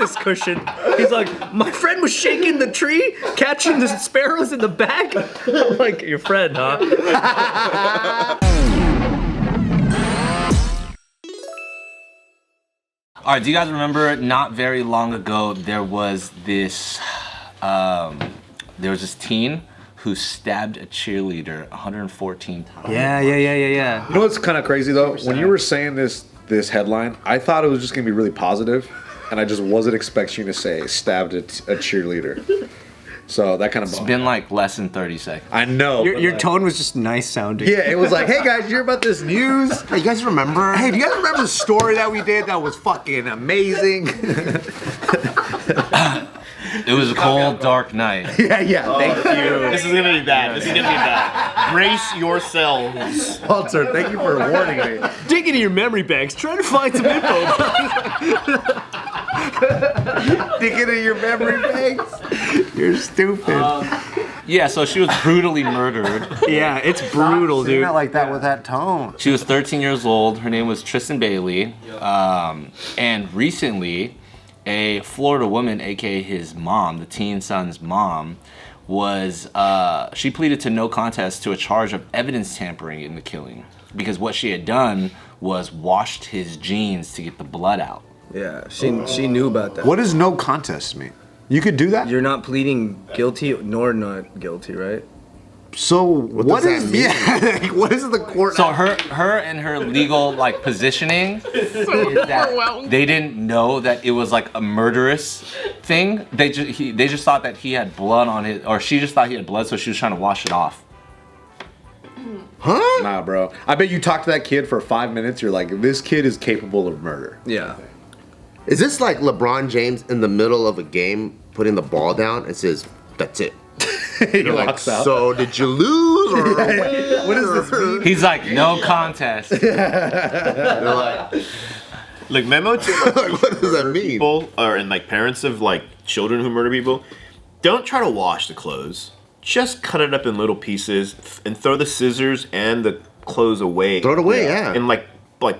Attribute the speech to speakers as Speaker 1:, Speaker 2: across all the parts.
Speaker 1: breakfast cushion. He's like, my friend was shaking the tree, catching the sparrows in the bag. I'm like, your friend, huh?
Speaker 2: All right, do you guys remember not very long ago there was this teen who stabbed a cheerleader 114 times?
Speaker 1: Yeah.
Speaker 3: You know what's kind of crazy though? When you were saying this headline, I thought it was just gonna be really positive, and I just wasn't expecting you to say stabbed a cheerleader. So that kind of.
Speaker 2: It's been like less than 30 seconds.
Speaker 3: I know.
Speaker 1: Your tone was just nice sounding.
Speaker 3: Yeah, it was like, hey guys, you hear about this news?
Speaker 4: Hey, you guys remember?
Speaker 3: Hey, do you guys remember the story that we did that was fucking amazing?
Speaker 2: It was a cold, dark night.
Speaker 3: Yeah, thank you.
Speaker 5: This is gonna be bad. Brace yourselves.
Speaker 3: Walter, thank you for warning me.
Speaker 1: Dig into your memory banks, trying to find some info.
Speaker 3: Dig into your memory banks. You're stupid.
Speaker 2: Yeah, so she was brutally murdered.
Speaker 1: Yeah, it's brutal, dude.
Speaker 4: Not like that with that tone.
Speaker 2: She was 13 years old. Her name was Tristan Bailey. And recently, a Florida woman, aka his mom, the teen son's mom, she pleaded to no contest to a charge of evidence tampering in the killing, because what she had done was washed his jeans to get the blood out.
Speaker 1: Yeah, she knew about that.
Speaker 3: What does no contest mean? You could do that?
Speaker 1: You're not pleading guilty nor not guilty, right?
Speaker 3: So what
Speaker 4: does
Speaker 3: is
Speaker 4: that mean?
Speaker 3: yeah? Like, what is the court?
Speaker 2: So her and her legal like positioning is that they didn't know that it was like a murderous thing. They just thought that he had blood on it, or she just thought he had blood, so she was trying to wash it off.
Speaker 3: Huh? Nah, bro. I bet you talked to that kid for 5 minutes. You're like, this kid is capable of murder.
Speaker 1: Yeah.
Speaker 4: Is this like LeBron James in the middle of a game putting the ball down and says, "That's it"?
Speaker 3: You're like,
Speaker 4: so did you lose or win?
Speaker 3: What does this mean?
Speaker 2: He's like, no contest.
Speaker 5: Like memo to
Speaker 4: Like, what does that mean?
Speaker 5: people and like parents of like children who murder people. Don't try to wash the clothes. Just cut it up in little pieces and throw the scissors and the clothes away.
Speaker 4: Throw it away, yeah.
Speaker 5: And like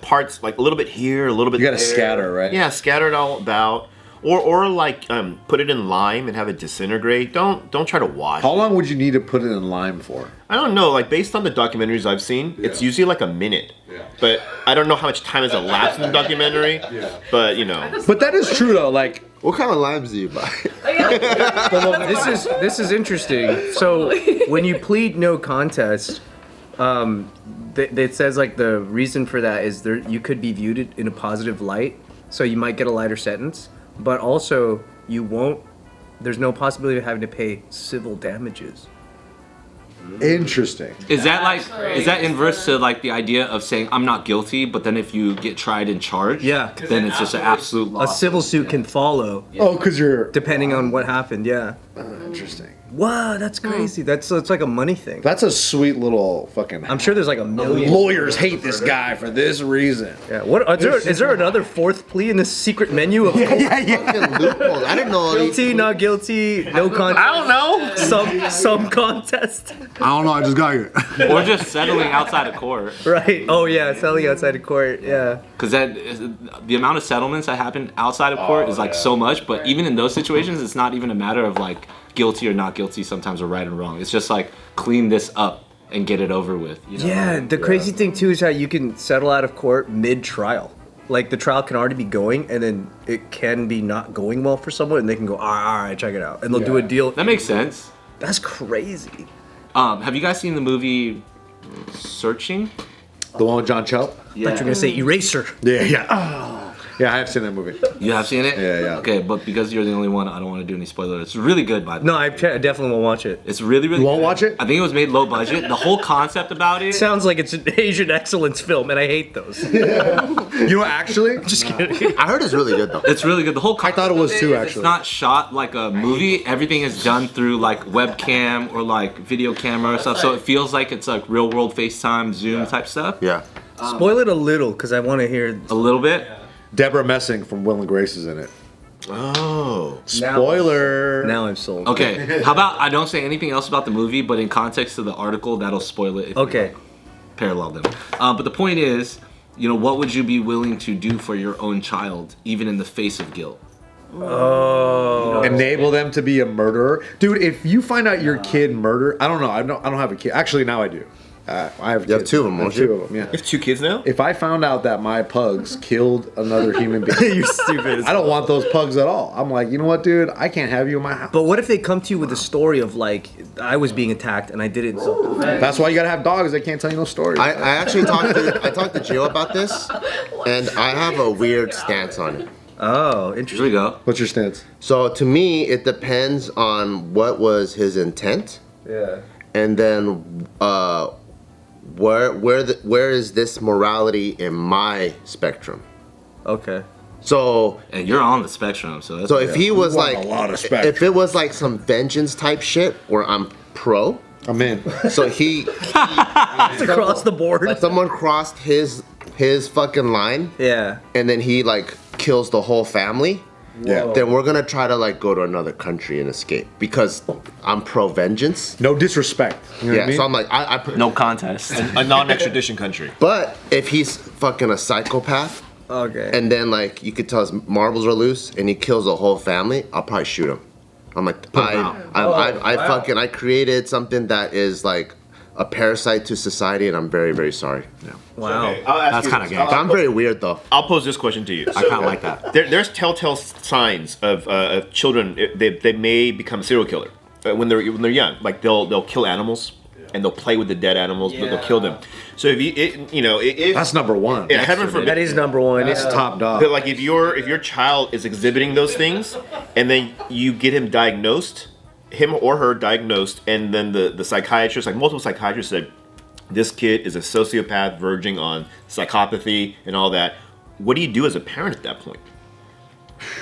Speaker 5: parts, like a little bit here, a little bit.
Speaker 3: You gotta
Speaker 5: there.
Speaker 3: scatter, right?
Speaker 5: Yeah, scatter it all about. Or like put it in lime and have it disintegrate. Don't try to wash.
Speaker 3: How long would you need to put it in lime for?
Speaker 5: I don't know. Like based on the documentaries I've seen, it's usually like a minute. Yeah. But I don't know how much time has elapsed in the documentary. Yeah. But you know.
Speaker 3: But that is true though. Like,
Speaker 4: What kind of limes do you buy?
Speaker 1: This is interesting. So when you plead no contest, it says like the reason for that is you could be viewed in a positive light, so you might get a lighter sentence, but also there's no possibility of having to pay civil damages.
Speaker 3: interesting.
Speaker 2: Is that inverse to like the idea of saying I'm not guilty, but then if you get tried and charged, then it's just an absolute
Speaker 1: A
Speaker 2: loss.
Speaker 1: civil suit can follow
Speaker 3: Oh, because you're
Speaker 1: depending on what happened. Yeah.
Speaker 3: interesting.
Speaker 1: Wow, that's crazy. It's like a money thing.
Speaker 3: That's a sweet little fucking.
Speaker 1: I'm sure there's like a million.
Speaker 3: Lawyers hate this guy for this reason.
Speaker 1: Yeah. Is there another fourth plea in this secret menu of
Speaker 4: Fucking loopholes. I didn't know.
Speaker 1: guilty, not guilty, no contest?
Speaker 5: I don't know.
Speaker 1: Some contest.
Speaker 3: I don't know. I just got here.
Speaker 2: Or just settling outside of court.
Speaker 1: Right. Oh yeah, selling outside of court. Yeah.
Speaker 2: Because the amount of settlements that happen outside of court is like so much, but even in those situations, it's not even a matter of like guilty or not guilty sometimes, or right and wrong. It's just like clean this up and get it over with. You know?
Speaker 1: Yeah. The crazy thing too is how you can settle out of court mid-trial. Like the trial can already be going, and then it can be not going well for someone, and they can go, all right, check it out, and they'll do a deal.
Speaker 2: That makes sense.
Speaker 1: That's crazy.
Speaker 2: Have you guys seen the movie Searching?
Speaker 3: The one with John Cho?
Speaker 1: Yeah. But you're gonna say Eraser.
Speaker 3: Yeah. Yeah, I have seen that movie.
Speaker 2: You have seen it?
Speaker 3: Yeah.
Speaker 2: Okay, but because you're the only one, I don't want to do any spoilers. It's really good, by the way.
Speaker 1: No, I definitely won't watch it.
Speaker 2: It's really, really
Speaker 3: You won't
Speaker 2: good.
Speaker 3: watch it?
Speaker 2: I think it was made low budget. The whole concept about it.
Speaker 1: Sounds like it's an Asian excellence film, and I hate those.
Speaker 3: You know, actually,
Speaker 1: Just kidding.
Speaker 4: I heard it's really good though.
Speaker 2: It's really good. The whole
Speaker 3: I thought it was too, actually.
Speaker 2: It's not shot like a movie. Everything is done through like webcam or like video camera or stuff. So it feels like it's like real world FaceTime, Zoom type stuff.
Speaker 4: Yeah.
Speaker 1: Spoil it a little, because I want to hear.
Speaker 2: A little bit.
Speaker 3: Deborah Messing from Will and Grace is in it.
Speaker 5: Oh.
Speaker 3: Spoiler.
Speaker 1: Now I'm sold.
Speaker 2: Okay. How about I don't say anything else about the movie, but in context of the article, that'll spoil it. If
Speaker 1: Okay.
Speaker 2: you parallel them. But the point is, what would you be willing to do for your own child, even in the face of guilt?
Speaker 1: Oh.
Speaker 3: Enable them to be a murderer, dude. If you find out your kid murdered, I don't know. I don't have a kid. Actually, now I do. I have.
Speaker 4: You have two of them,
Speaker 3: I have
Speaker 4: don't you?
Speaker 3: two of them. Yeah.
Speaker 5: You have 2 kids now?
Speaker 3: If I found out that my pugs killed another human being,
Speaker 1: You're stupid.
Speaker 3: I don't want those pugs at all. I'm like, you know what, dude? I can't have you in my house.
Speaker 1: But what if they come to you with a story of like, I was being attacked and I did it? So
Speaker 3: That's why you gotta have dogs. They can't tell you no stories.
Speaker 4: I actually talked to Jill about this, and I have a weird stance on it.
Speaker 1: oh,
Speaker 2: Here we
Speaker 1: interesting.
Speaker 2: go.
Speaker 3: What's your stance?
Speaker 4: So to me, it depends on what was his intent,
Speaker 1: Yeah.
Speaker 4: and then where is this morality in my spectrum?
Speaker 1: Okay.
Speaker 4: So
Speaker 2: And you're on the spectrum, so that's
Speaker 4: if he was
Speaker 3: You want
Speaker 4: like
Speaker 3: a lot of spectrum.
Speaker 4: if it was like some vengeance type shit where I'm pro,
Speaker 3: I'm in.
Speaker 4: so he
Speaker 1: It's across the board.
Speaker 4: someone crossed his fucking line,
Speaker 1: Yeah.
Speaker 4: and then he like kills the whole family.
Speaker 3: Yeah.
Speaker 4: Then we're gonna try to like go to another country and escape because I'm pro vengeance.
Speaker 3: No disrespect. You know what
Speaker 4: Yeah,
Speaker 3: I mean?
Speaker 4: so I'm like I
Speaker 2: no contest.
Speaker 5: A non-extradition country.
Speaker 4: But if he's fucking a psychopath,
Speaker 1: Okay.
Speaker 4: and then like you could tell his marbles are loose, and he kills the whole family, I'll probably shoot him. I'm like, I created something that is like a parasite to society, and I'm very, very sorry.
Speaker 1: wow.
Speaker 5: Okay, I'll ask
Speaker 2: That's
Speaker 5: you
Speaker 2: kinda
Speaker 5: this.
Speaker 2: gay.
Speaker 4: But I'm very weird though.
Speaker 5: I'll pose this question to you.
Speaker 2: I kind of like that.
Speaker 5: There's telltale signs of children. They may become a serial killer when they're young. Like they'll kill animals and they'll play with the dead animals, but they'll kill them. So if if
Speaker 3: That's number one.
Speaker 5: yeah, heaven forbid.
Speaker 1: That is number one.
Speaker 3: It's top dog.
Speaker 5: But like if your child is exhibiting those things, and then you get him diagnosed, him or her diagnosed, and then the psychiatrist, like multiple psychiatrists said, this kid is a sociopath verging on psychopathy and all that. What do you do as a parent at that point?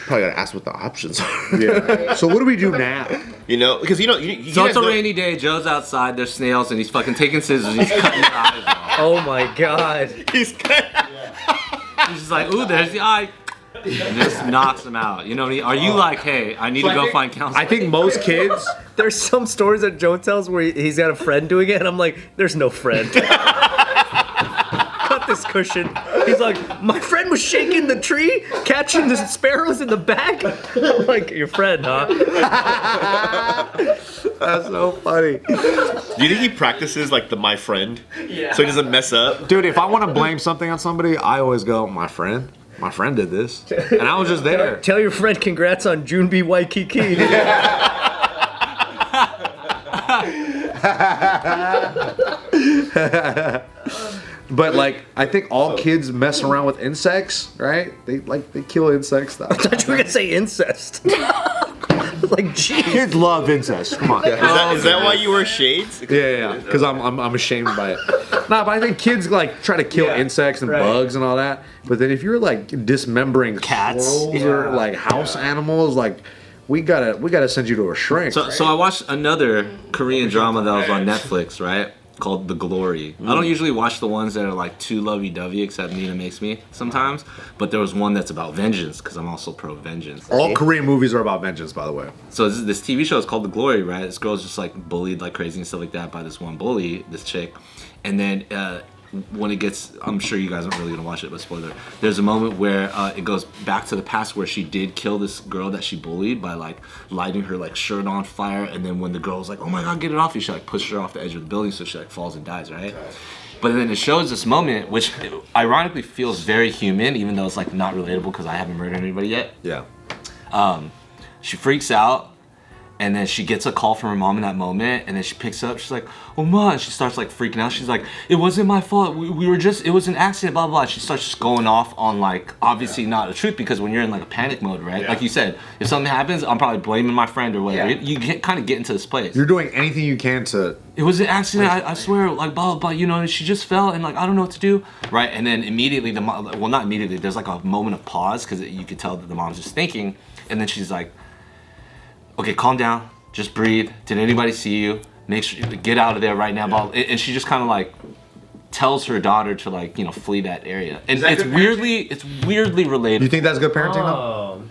Speaker 4: Probably gotta ask what the options are.
Speaker 3: Yeah. So what do we do now?
Speaker 5: You know, because you
Speaker 2: So
Speaker 5: guys
Speaker 2: it's a
Speaker 5: know-
Speaker 2: rainy day. Joe's outside. There's snails, and he's fucking taking scissors. And he's cutting their eyes off.
Speaker 1: Oh my god.
Speaker 5: He's
Speaker 2: He's just like, ooh, there's the eye. And just knocks them out. You know what I mean? Are you like, hey, I need to go find counseling?
Speaker 3: I think most kids.
Speaker 1: There's some stories that Joe tells where he's got a friend doing it, and I'm like, there's no friend. Cut this cushion. He's like, my friend was shaking the tree, catching the sparrows in the back. I'm like, your friend, huh?
Speaker 3: That's so funny.
Speaker 5: Do you think he practices like the my friend? Yeah. So he doesn't mess up?
Speaker 3: Dude, if I want to blame something on somebody, I always go, my friend. My friend did this. And I was just there.
Speaker 1: Tell your friend congrats on June B. Waikiki.
Speaker 3: But like, I think all kids mess around with insects, right? They kill insects.
Speaker 1: I thought you were gonna say incest. Like, jeez.
Speaker 3: Kids love incest. Come on.
Speaker 5: Is that why you wear shades?
Speaker 3: Yeah. Because I'm ashamed by it. Nah, but I think kids like try to kill insects and bugs and all that. But then if you're like dismembering
Speaker 2: Cats.
Speaker 3: squirrels or like house animals, like we gotta send you to a shrink.
Speaker 2: So I watched another Korean drama that was on Netflix, right? Called The Glory. I don't usually watch the ones that are like too lovey-dovey, except Nina makes me sometimes. But there was one that's about vengeance, because I'm also pro vengeance.
Speaker 3: All Korean movies are about vengeance, by the way.
Speaker 2: So this TV show is called The Glory, right? This girl's just like bullied like crazy and stuff like that by this one bully, this chick. And then when it gets, I'm sure you guys aren't really gonna watch it, but spoiler. There's a moment where it goes back to the past where she did kill this girl that she bullied by like lighting her like shirt on fire, and then when the girl's like, "Oh my God, get it off you!" she like pushed her off the edge of the building, so she like falls and dies, right? But then it shows this moment, which ironically feels very human, even though it's like not relatable because I haven't murdered anybody yet.
Speaker 3: Yeah.
Speaker 2: She freaks out. And then she gets a call from her mom in that moment, and then she picks up. She's like, "Oh ma!" She starts like freaking out. She's like, "It wasn't my fault. We were just. It was an accident." Blah blah. She starts just going off on like obviously not the truth, because when you're in like a panic mode, right? Like you said, if something happens, I'm probably blaming my friend or whatever. You kind of get into this place.
Speaker 3: You're doing anything you can to.
Speaker 2: It was an accident. I swear. Like blah blah blah. You know, and she just fell, and like I don't know what to do. Right. And then immediately the mom. Well, not immediately. There's like a moment of pause because you could tell that the mom's just thinking, and then she's like, "Okay, calm down. Just breathe. Did anybody see you? Make sure get out of there right now." And she just kind of like tells her daughter to like flee that area. And it's weirdly relatable.
Speaker 3: You think that's good parenting though?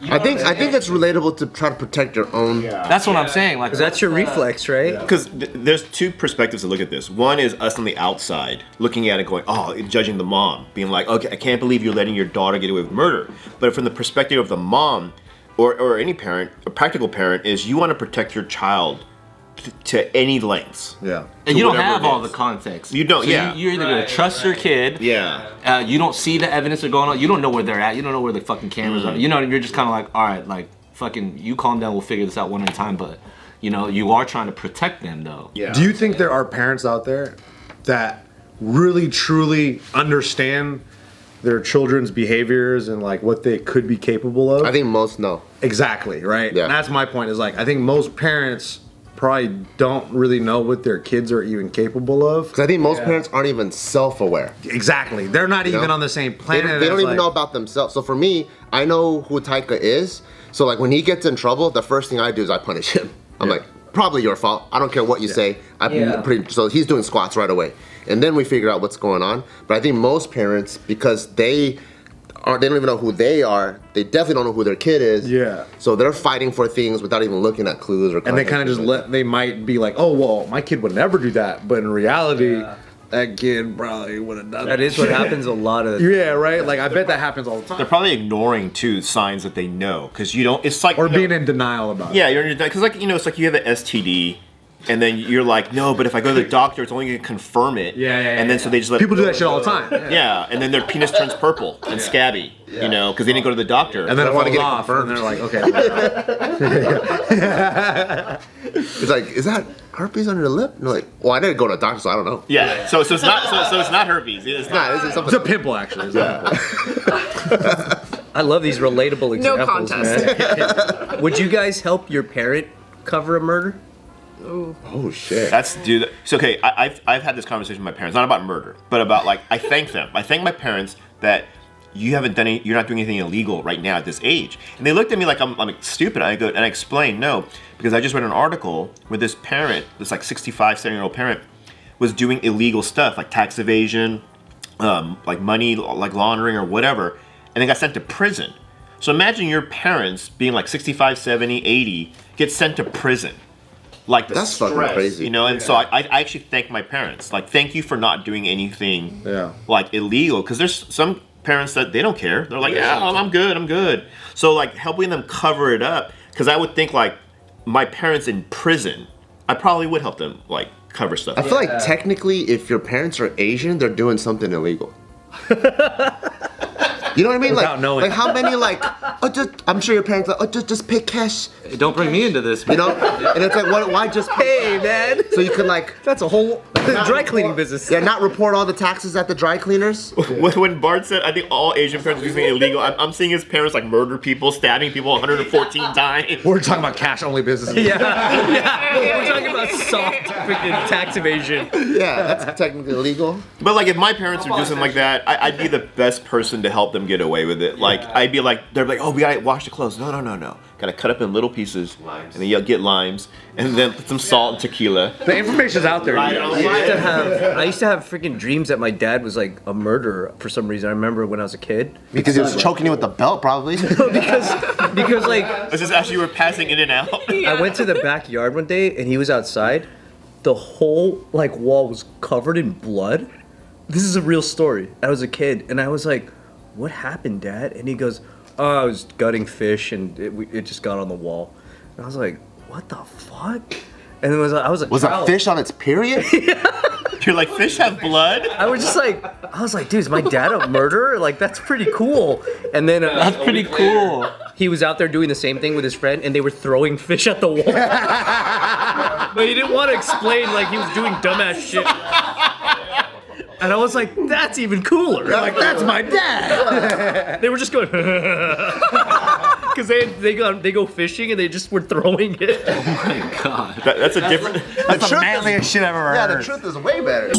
Speaker 4: I think it's relatable to try to protect your own.
Speaker 2: That's what I'm saying. Like
Speaker 1: That's your reflex, right?
Speaker 5: Because there's two perspectives to look at this. One is us on the outside, looking at it going, oh, judging the mom, being like, okay, I can't believe you're letting your daughter get away with murder. But from the perspective of the mom, or any parent, a practical parent, is you want to protect your child to any lengths.
Speaker 3: Yeah.
Speaker 2: And you don't
Speaker 5: whatever
Speaker 2: have
Speaker 5: it
Speaker 2: all
Speaker 5: is.
Speaker 2: the context.
Speaker 5: You don't,
Speaker 2: So
Speaker 5: yeah.
Speaker 2: You're either going to trust your kid.
Speaker 5: Yeah.
Speaker 2: You don't see the evidence that's going on. You don't know where they're at. You don't know where the fucking cameras are. You know, you're just kind of like, all right, like, fucking, you calm down. We'll figure this out one at a time. But, you know, you are trying to protect them, though.
Speaker 5: Yeah.
Speaker 3: Do you think there are parents out there that really, truly understand their children's behaviors and like what they could be capable of?
Speaker 4: I think most know.
Speaker 3: Exactly, right?
Speaker 4: Yeah.
Speaker 3: And that's my point, is like, I think most parents probably don't really know what their kids are even capable of.
Speaker 4: Because I think most parents aren't even self-aware.
Speaker 3: Exactly. They're not even
Speaker 4: know?
Speaker 3: on the same
Speaker 4: They
Speaker 3: planet.
Speaker 4: don't, they don't
Speaker 3: as,
Speaker 4: even
Speaker 3: like-
Speaker 4: know about themselves. So for me, I know who Taika is. So like when he gets in trouble, the first thing I do is I punish him. I'm like, probably your fault. I don't care what you say. So he's doing squats right away. And then we figure out what's going on. But I think most parents, because they don't even know who they are, they definitely don't know who their kid is.
Speaker 3: Yeah.
Speaker 4: So they're fighting for things without even looking at clues or
Speaker 3: And they kind of just they might be like, oh, well, my kid would never do that. But in reality, that kid probably would have done
Speaker 1: That is what happens a lot of.
Speaker 3: Yeah, right? Like, I bet that happens all the
Speaker 5: They're
Speaker 3: time.
Speaker 5: probably ignoring too signs that they know, because you don't. It's like
Speaker 3: Or
Speaker 5: you know,
Speaker 3: being in denial about it.
Speaker 5: Yeah, you're because like it's like you have an STD, and then you're like, no, but if I go to the doctor, it's only going to confirm it. And then so they just let
Speaker 3: People do that shit all the time.
Speaker 5: Yeah, and then their penis turns purple and scabby, you know, because they didn't go to the doctor.
Speaker 3: And then it
Speaker 4: wanna
Speaker 3: falls
Speaker 4: get it
Speaker 3: off, and
Speaker 4: confirmed.
Speaker 3: they're like, okay.
Speaker 4: It's like, is that herpes on your lip? And they're like, well, I didn't go to a doctor, so I don't know.
Speaker 5: Yeah, so it's not so it's not herpes. It's
Speaker 4: Nah,
Speaker 5: not.
Speaker 4: this is
Speaker 3: It's
Speaker 4: something.
Speaker 3: a pimple, actually. It's a pimple.
Speaker 1: I love these relatable
Speaker 6: No
Speaker 1: examples,
Speaker 6: contest.
Speaker 1: man. Would you guys help your parent cover a murder?
Speaker 4: Oh, shit.
Speaker 5: That's dude. So okay, I've had this conversation with my parents, not about murder, but about like I thank them. I thank my parents that you're not doing anything illegal right now at this age. And they looked at me like I'm stupid. I go and I explained no, because I just read an article where this parent, this like 65, 70-year-old parent, was doing illegal stuff like tax evasion, like money like laundering or whatever, and they got sent to prison. So imagine your parents being like 65, 70, 80, get sent to prison. Like the
Speaker 4: That's fucking
Speaker 5: stress,
Speaker 4: crazy.
Speaker 5: you know. And so I actually thank my parents. Like, thank you for not doing anything like illegal. Because there's some parents that they don't care. They're like, yeah, I'm good. So like helping them cover it up. Because I would think like my parents in prison, I probably would help them like cover stuff.
Speaker 4: I feel like technically, if your parents are Asian, they're doing something illegal. You know what I mean?
Speaker 3: Without knowing.
Speaker 4: Like how many I'm sure your parents like, just pay cash,
Speaker 2: Don't bring me into this,
Speaker 4: you know? And it's like, why just pay?
Speaker 1: Hey, man.
Speaker 4: So you could like,
Speaker 1: That's a whole dry cleaning business.
Speaker 4: not report all the taxes at the dry cleaners.
Speaker 5: When Bart said, I think all Asian parents do something illegal, I'm seeing his parents like murder people, stabbing people 114 times.
Speaker 3: We're talking about cash-only businesses.
Speaker 1: Yeah. We're talking about soft freaking tax evasion.
Speaker 4: Yeah, that's technically illegal.
Speaker 5: But like if my parents would do something like that, I'd be the best person to help them get away with it. Like I'd be like, they're like, oh, we gotta wash the clothes. No. Gotta cut up in little pieces, and then you'll get limes, and then put some salt and tequila.
Speaker 3: The information's out there.
Speaker 1: I used to have freaking dreams that my dad was like a murderer for some reason. I remember when I was a kid.
Speaker 4: Because he was choking you with the belt, probably.
Speaker 1: Because like
Speaker 5: This is actually we're passing in and out.
Speaker 1: I went to the backyard one day and he was outside. The whole like wall was covered in blood. This is a real story. I was a kid and I was like, "What happened, Dad?" And he goes, "Oh, I was gutting fish and it just got on the wall." And I was like, "What the fuck?" And I was like,
Speaker 4: Was a fish on its period?
Speaker 5: You're like, fish have blood?
Speaker 1: I was like, dude, is my dad a murderer? Like, that's pretty cool. And then
Speaker 2: That's pretty cool.
Speaker 1: he was out there doing the same thing with his friend, and they were throwing fish at the wall. But he didn't want to explain, like, he was doing dumbass shit. And I was like, that's even cooler. Like, that's my dad. They were just going, because they go fishing and they just were throwing it.
Speaker 2: Oh my god.
Speaker 5: That's a different.
Speaker 3: That's the manliest shit I've ever heard.
Speaker 4: Yeah, the truth is way better.